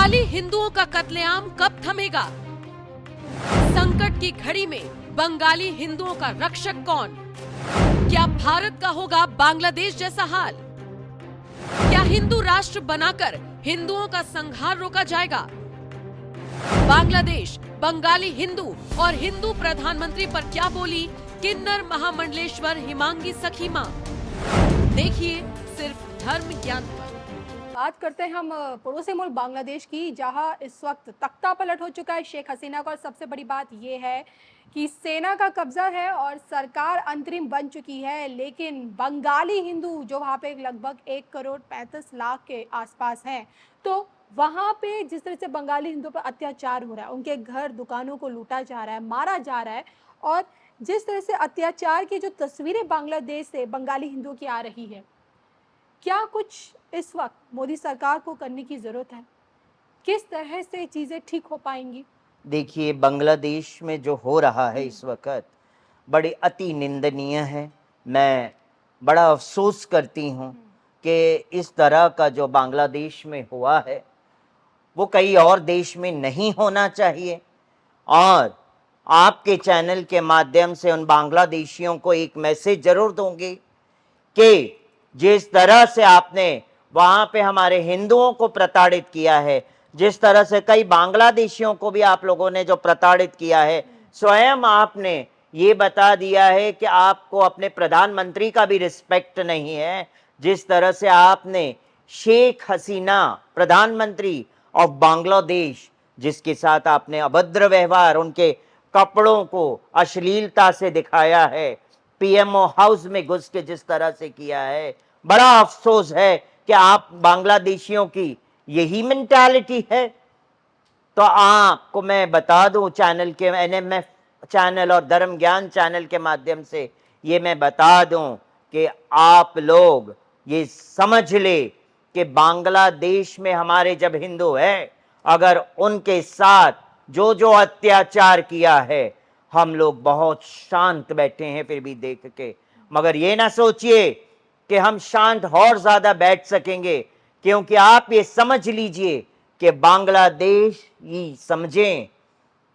बंगाली हिंदुओं का कत्लेआम कब थमेगा? संकट की घड़ी में बंगाली हिंदुओं का रक्षक कौन? क्या भारत का होगा बांग्लादेश जैसा हाल? क्या हिंदू राष्ट्र बनाकर हिंदुओं का संहार रोका जाएगा? बांग्लादेश बंगाली हिंदू और हिंदू प्रधानमंत्री पर क्या बोली किन्नर महामंडलेश्वर हिमांगी सखी मां? देखिए सिर्फ धर्म ज्ञान पर। बात करते हैं हम पड़ोसी मुल्क बांग्लादेश की, जहां इस वक्त तख्ता पलट हो चुका है शेख हसीना का। और सबसे बड़ी बात यह है कि सेना का कब्जा है और सरकार अंतरिम बन चुकी है, लेकिन बंगाली हिंदू जो वहां पे लगभग 1,35,00,000 के आसपास हैं, तो वहां पे जिस तरह से बंगाली हिंदुओं पर अत्याचार हो रहा है, उनके घर दुकानों को लूटा जा रहा है, मारा जा रहा है, और जिस तरह से अत्याचार की जो तस्वीरें बांग्लादेश से बंगाली हिंदुओं की आ रही है, क्या कुछ इस वक्त मोदी सरकार को करने की ज़रूरत है? किस तरह से चीज़ें ठीक हो पाएंगी? देखिए, बांग्लादेश में जो हो रहा है इस वक्त बड़ी अति निंदनीय है। मैं बड़ा अफसोस करती हूँ कि इस तरह का जो बांग्लादेश में हुआ है वो कई और देश में नहीं होना चाहिए। और आपके चैनल के माध्यम से उन बांग्लादेशियों को एक मैसेज जरूर दूंगी कि जिस तरह से आपने वहां पे हमारे हिंदुओं को प्रताड़ित किया है, जिस तरह से कई बांग्लादेशियों को भी आप लोगों ने जो प्रताड़ित किया है, स्वयं आपने ये बता दिया है कि आपको अपने प्रधानमंत्री का भी रिस्पेक्ट नहीं है। जिस तरह से आपने शेख हसीना प्रधानमंत्री ऑफ बांग्लादेश, जिसके साथ आपने अभद्र व्यवहार, उनके कपड़ों को अश्लीलता से दिखाया है, पीएमओ हाउस में घुस के जिस तरह से किया है, बड़ा अफसोस है कि आप बांग्लादेशियों की यही मेंटालिटी है। तो आपको मैं बता दूं, चैनल के एनएमएफ चैनल और धर्म ज्ञान चैनल के माध्यम से ये मैं बता दूं कि आप लोग ये समझ ले कि बांग्लादेश में हमारे जब हिंदू है, अगर उनके साथ जो जो अत्याचार किया है, हम लोग बहुत शांत बैठे हैं फिर भी देख के। मगर ये ना सोचिए कि हम शांत और ज्यादा बैठ सकेंगे, क्योंकि आप ये समझ लीजिए कि बांग्लादेश ये समझें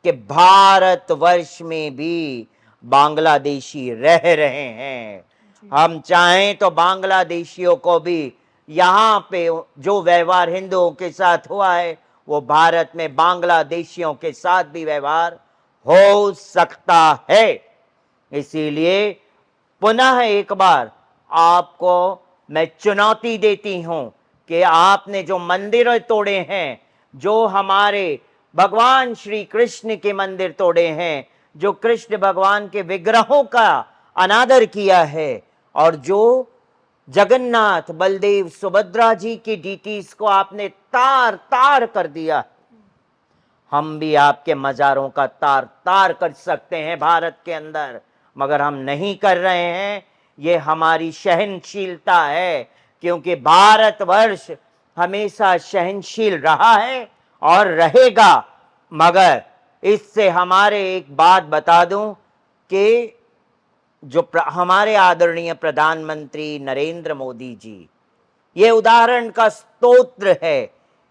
कि भारतवर्ष में भी बांग्लादेशी रह रहे हैं। हम चाहें तो बांग्लादेशियों को भी यहाँ पे जो व्यवहार हिंदुओं के साथ हुआ है, वो भारत में बांग्लादेशियों के साथ भी व्यवहार हो सकता है। इसीलिए पुनः एक बार आपको मैं चुनौती देती हूं कि आपने जो मंदिर तोड़े हैं, जो हमारे भगवान श्री कृष्ण के मंदिर तोड़े हैं, जो कृष्ण भगवान के विग्रहों का अनादर किया है, और जो जगन्नाथ बलदेव सुभद्रा जी की डीटीज को आपने तार तार कर दिया, हम भी आपके मजारों का तार तार कर सकते हैं भारत के अंदर, मगर हम नहीं कर रहे हैं। ये हमारी सहनशीलता है, क्योंकि भारतवर्ष हमेशा सहनशील रहा है और रहेगा। मगर इससे हमारे एक बात बता दूं कि जो हमारे आदरणीय प्रधानमंत्री नरेंद्र मोदी जी, ये उदाहरण का स्तोत्र है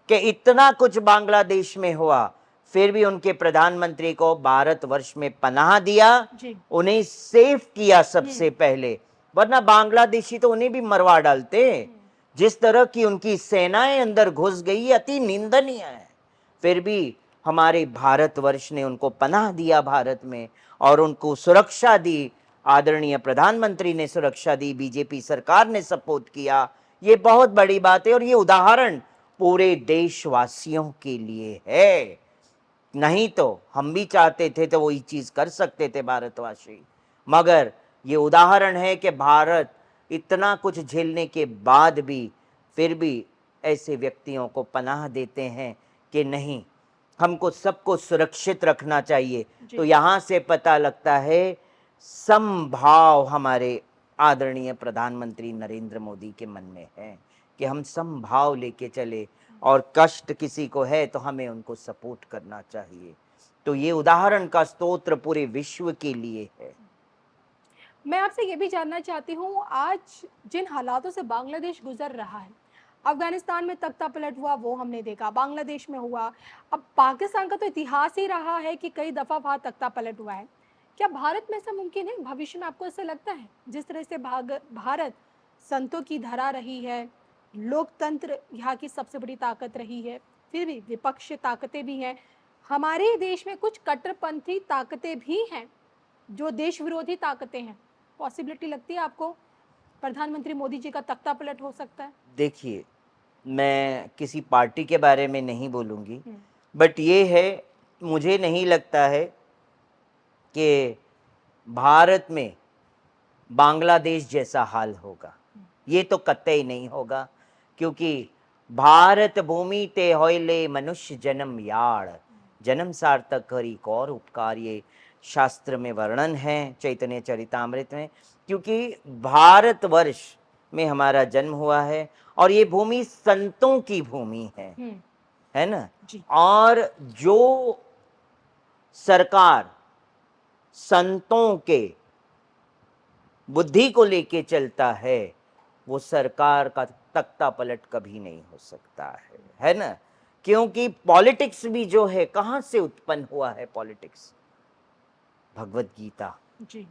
कि इतना कुछ बांग्लादेश में हुआ, फिर भी उनके प्रधानमंत्री को भारतवर्ष में पनाह दिया, उन्हें सेव किया सबसे पहले, वरना बांग्लादेशी तो उन्हें भी मरवा डालते। जिस तरह की उनकी सेनाएं अंदर घुस गई, अति निंदनीय है। फिर भी हमारे भारतवर्ष ने उनको पनाह दिया भारत में, और उनको सुरक्षा दी, आदरणीय प्रधानमंत्री ने सुरक्षा दी, बीजेपी सरकार ने सपोर्ट किया। ये बहुत बड़ी बात है, और ये उदाहरण पूरे देशवासियों के लिए है। नहीं तो हम भी चाहते थे तो वही चीज कर सकते थे भारतवासी, मगर ये उदाहरण है कि भारत इतना कुछ झेलने के बाद भी फिर भी ऐसे व्यक्तियों को पनाह देते हैं कि नहीं, हमको सबको सुरक्षित रखना चाहिए। तो यहाँ से पता लगता है समभाव हमारे आदरणीय प्रधानमंत्री नरेंद्र मोदी के मन में है कि हम समभाव लेके चले, और कष्ट किसी को है तो हमें उनको सपोर्ट करना चाहिए। तो ये उदाहरण का स्तोत्र पूरे विश्व के लिए है। मैं आपसे ये भी जानना चाहती हूँ, आज जिन हालातों से बांग्लादेश गुजर रहा है, अफगानिस्तान में तख्ता पलट हुआ, वो हमने देखा, बांग्लादेश में हुआ। अब पाकिस्तान का तो इतिहास ही रहा है कि कई दफ़ा वहाँ तख्ता पलट हुआ है। क्या भारत में ऐसा मुमकिन है भविष्य में, आपको ऐसा लगता है? जिस तरह से भारत संतों की धरा रही है, लोकतंत्र यहाँ की सबसे बड़ी ताकत रही है, फिर भी विपक्ष ताकतें भी हैं। हमारे देश में कुछ कट्टरपंथी ताकतें भी हैं, जो देश विरोधी ताकतें हैं। पॉसिबिलिटी लगती है आपको प्रधानमंत्री मोदी जी का तख्ता पलट हो सकता है? देखिए, मैं किसी पार्टी के बारे में नहीं बोलूँगी, हम्म, बट ये है, मुझे नहीं लगता है कि भारत में बांग्लादेश जैसा हाल होगा। ये तो कतई नहीं होगा, क्योंकि भारत भूमि ते होइले मनुष्य जन्म याड़, जन्म सार्थक करी कौर उपकार, ये शास्त्र में वर्णन है, चैतन्य चरितामृत में। क्योंकि भारतवर्ष में हमारा जन्म हुआ है और ये भूमि संतों की भूमि है ना। जी। और जो सरकार संतों के बुद्धि को लेके चलता है, वो सरकार का तख्ता पलट कभी नहीं हो सकता है ना। क्योंकि पॉलिटिक्स भी जो है, कहाँ से उत्पन्न हुआ है पॉलिटिक्स? भगवत गीता। जी।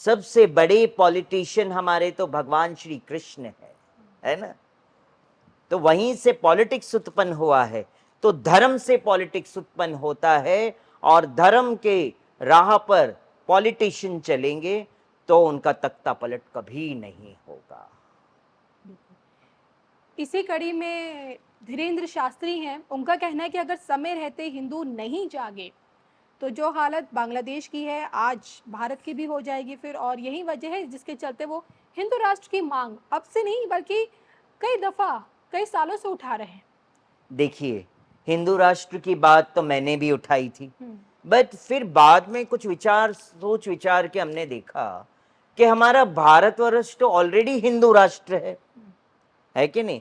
सबसे बड़े पॉलिटिशियन हमारे तो भगवान श्री कृष्ण है ना। तो वहीं से पॉलिटिक्स उत्पन्न हुआ है। तो धर्म से पॉलिटिक्स उत्पन्न होता है, और धर्म के राह पर पॉलिटिशियन चलेंगे तो उनका तख्ता पलट कभी नहीं होगा। इसी कड़ी में धीरेन्द्र शास्त्री हैं, उनका कहना है कि अगर समय रहते हिंदू नहीं जागे तो जो हालत बांग्लादेश की है आज भारत की भी हो जाएगी फिर। और यही वजह है जिसके चलते वो हिंदू राष्ट्र की मांग अब से नहीं बल्कि कई दफा कई सालों से उठा रहे हैं। देखिए, हिंदू राष्ट्र की बात तो मैंने भी उठाई थी, हम्म, बट फिर बाद में कुछ सोच विचार के हमने देखा कि हमारा भारतवर्ष तो ऑलरेडी हिंदू राष्ट्र है कि नहीं।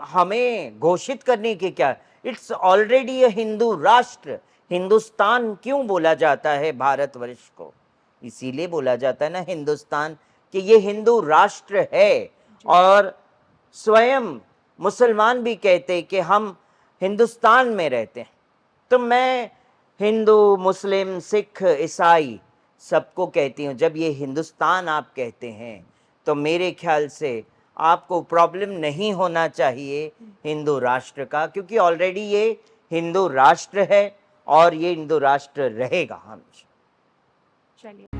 हमें घोषित करने के क्या, इट्स ऑलरेडी अ हिंदू राष्ट्र। हिंदुस्तान क्यों बोला जाता है भारतवर्ष को? इसीलिए बोला जाता है ना हिंदुस्तान, कि ये हिंदू राष्ट्र है। और स्वयं मुसलमान भी कहते हैं कि हम हिंदुस्तान में रहते हैं। तो मैं हिंदू, मुस्लिम, सिख, ईसाई सबको कहती हूँ, जब ये हिंदुस्तान आप कहते हैं तो मेरे ख्याल से आपको प्रॉब्लम नहीं होना चाहिए हिंदू राष्ट्र का, क्योंकि ऑलरेडी ये हिंदू राष्ट्र है और ये हिंदू राष्ट्र रहेगा हमेशा। चलिए।